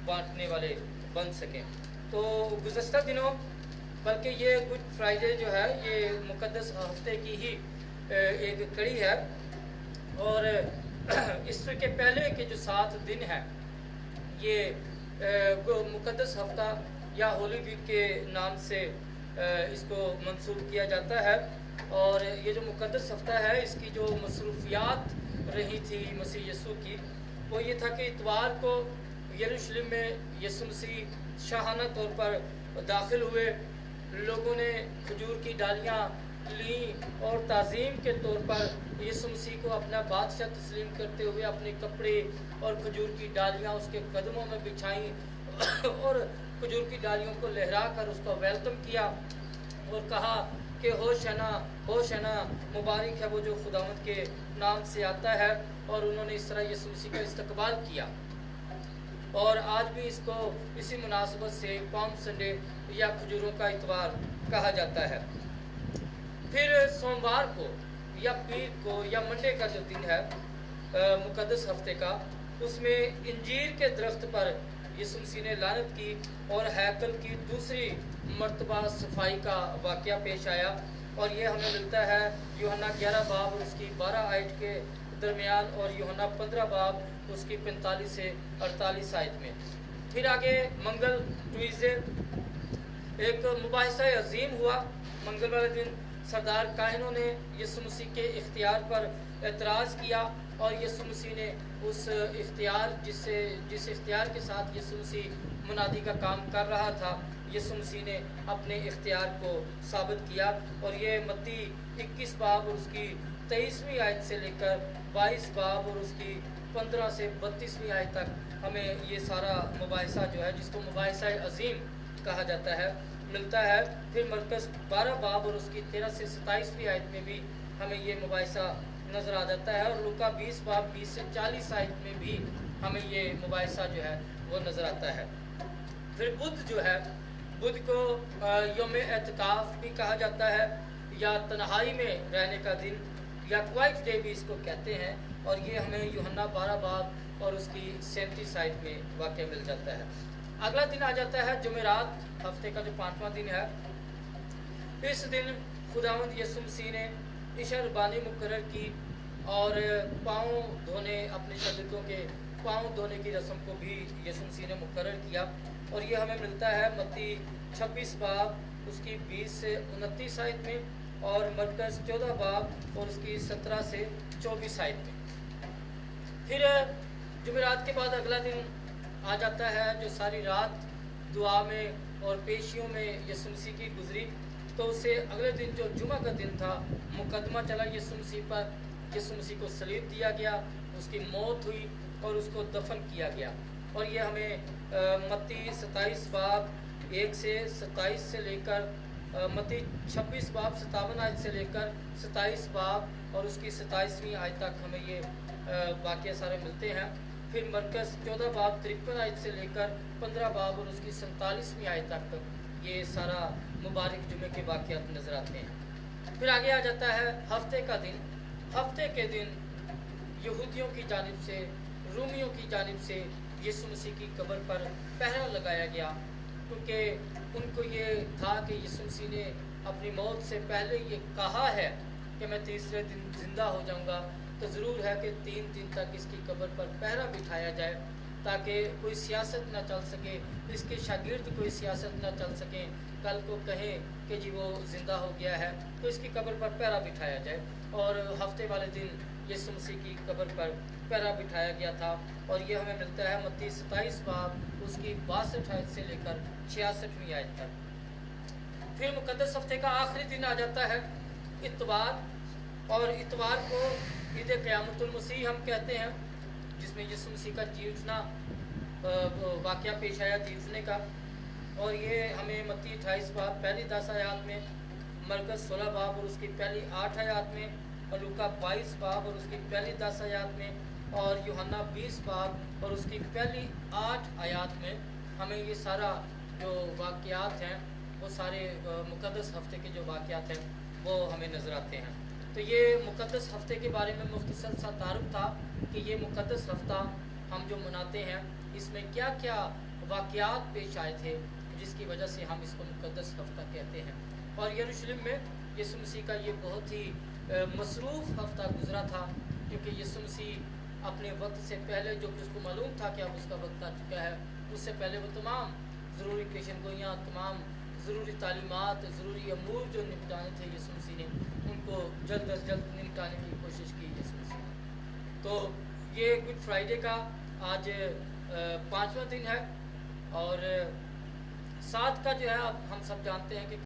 बांटने वाले बन सकें। तो गुज़श्ता दिनों बल्कि ये गुड फ्राइडे जो है ये मुक़द्दस हफ्ते की ही एक कड़ी है, और ईस्टर के पहले के जो 7 दिन हैं ये मुक़द्दस हफ्ता या होली वीक के नाम से इसको मंसूब किया जाता है। और ये जो मुक़द्दस हफ्ता है इसकी जो मसरूफियात रही थी मसीह यीशु की, वो ये था कि इतवार को यरूशलेम में यीशु मसीह शाहाना तौर पर दाखिल हुए। लोगों ने खजूर की डालियाँ ली और ताज़ीम के तौर पर यीशु मसीह को अपना बादशाह तस्लीम करते हुए अपने कपड़े और खजूर की डालियाँ उसके कदमों में बिछाई और खजूर की डालियों को लहरा कर उसका वेलकम किया और कहा कि होशाना होशाना, मुबारक है वो जो खुदावंद के नाम से आता है। और उन्होंने इस तरह यीशु मसीह का इस्तकबाल किया। और आज भी इसको इसी मुनासबत से पाम संडे या खजूरों का इतवार कहा जाता है। फिर सोमवार को या पीर को या मंडे का जो दिन है मुक़द्दस हफ्ते का, उसमें इंजीर के दरख्त पर यीशु मसीह ने लानत की और हैकल की दूसरी मर्तबा सफाई का वाक़या पेश आया। और ये हमें मिलता है यूहन्ना 11 बाब उसकी 12 आयत के दरमियान और यूहन्ना 15 बाब उसकी 45 से 48 आयत में। फिर आगे मंगल ट्यूसडे एक मुबाहिसा अजीम हुआ। मंगल वाले दिन सरदार काहिनों ने यीशु मसीह के इख्तियार पर एतराज़ किया और यीशु मसीह ने उस इख्तियार जिस इख्तियार के साथ यीशु मसीह मुनादी का काम कर रहा था, यीशु मसीह ने अपने इख्तियार को साबित किया। और ये मत्ती 21 बाब और उसकी 23वीं आयत से लेकर 22 बाब और उसकी 15 से 32वीं आयत तक हमें ये सारा मुबाहिसा जो है, जिसको मुबाहिसा अजीम कहा जाता है, मिलता है। फिर मरकज़ 12 बाब और उसकी 13 से 27वीं आयत में भी हमें ये मुबाहिसा नज़र आ जाता है। और लूका 20 बाब 20 से 40 आयत में भी हमें ये मुबाहिसा जो है वो नज़र आता है। फिर बुध जो है, बुध को यौम एतकाफ़ भी कहा जाता है या तन्हाई में रहने का दिन या क्वाइट डे भी इसको कहते हैं। और ये हमें यूहन्ना 12 बाब और उसकी 37 आयत में वाक़या मिल जाता है। अगला दिन आ जाता है जुमेरात, हफ्ते का जो 5वां दिन है। इस दिन खुदावंद यीशु मसीह ने इशा रुबानी मुकर्रर की और पाँव धोने, अपने शागिर्दों के पाँव धोने की रस्म को भी यीशु मसीह ने मुकर्रर किया। और ये हमें मिलता है मत्ती 26 बाब उसकी 20 से 29 आयत में और मरकज़ 14 बाब और उसकी 17 से 24 आयत में। फिर जुमेरात के बाद अगला दिन आ जाता है जो सारी रात दुआ में और पेशियों में यीशु मसीह की गुजरी। तो उससे अगले दिन जो जुमा का दिन था, मुकदमा चला यीशु मसीह पर, यीशु मसीह को सलीब दिया गया, उसकी मौत हुई और उसको दफन किया गया। और ये हमें मत्ती 27 बाब 1 से 27 से लेकर मत्ती 26 बाब 57 आयत से लेकर 27 बाब और उसकी 27वीं आयत तक हमें ये वाक़या सारे मिलते हैं। फिर मरकज़ 14 बाब 53 आयत से लेकर 15 बाब और उसकी 47वीं आयत तक ये सारा मुबारक जुमे के वाक़यात नज़र आते हैं। फिर आगे आ जाता है हफ्ते का दिन। हफ्ते के दिन यहूदियों की जानिब से, रूमियों की जानिब से यीशु मसीह की कब्र पर पहरा लगाया गया, क्योंकि उनको ये था कि यीशु मसीह ने अपनी मौत से पहले ये कहा है कि मैं तीसरे दिन ज़िंदा हो जाऊंगा। तो ज़रूर है कि 3 दिन तक इसकी कब्र पर पहरा बिठाया जाए ताकि कोई सियासत ना चल सके, इसके शागिर्द कोई सियासत ना चल सकें, कल को कहें कि जी वो ज़िंदा हो गया है, तो इसकी कब्र पर पहरा बिठाया जाए। और हफ्ते वाले दिन यीशु मसीह की कब्र पर पहरा बिठाया गया था। और ये हमें मिलता है मत्ती 27 बाब उसकी 62 आयत से लेकर 66वीं आयत तक। फिर मुक़द्दस हफ्ते का आखिरी दिन आ जाता है इतवार। और इतवार को ईद क़यामतुल मसीह हम कहते हैं, जिसमें यीशु मसीह का जी उठना वाक़या पेश आया, जी उठने का। और ये हमें मत्ती 28 बाब पहली 10 आयत में, मरकज़ 16 बाब और उसकी पहली 8 आयत में, और लूका 22 बाब और उसकी पहली 10 आयत में, और यूहन्ना 20 बाब और उसकी पहली 8 आयत में हमें ये सारा जो वाक़यात हैं वो सारे मुक़द्दस हफ्ते के जो वाक़यात हैं वो हमें नज़र आते हैं। तो ये मुक़द्दस हफ्ते के बारे में मुख्तसर सा तारुफ था कि ये मुक़द्दस हफ्ता हम जो मनाते हैं इसमें क्या क्या واقعات پیش آئے تھے جس کی وجہ سے ہم اس کو مقدس ہفتہ کہتے ہیں. اور یروشلم میں یسوع مسیح کا یہ بہت ہی مصروف ہفتہ گزرا تھا، کیونکہ یسوع مسیح اپنے وقت سے پہلے جو کہ اس کو معلوم تھا کہ اب اس کا وقت آ چکا ہے، اس سے پہلے وہ تمام ضروری پیشن گوئیاں، تمام ضروری تعلیمات، ضروری امور جو نپٹانے تھے یسوع مسیح نے ان کو جلد از جلد نپٹانے کی کوشش کی یسوع مسیح نے. تو یہ گڈ فرائیڈے کا آج 5واں دن ہے، اور 7 کا جو ہے اب ہم سب جانتے ہیں کہ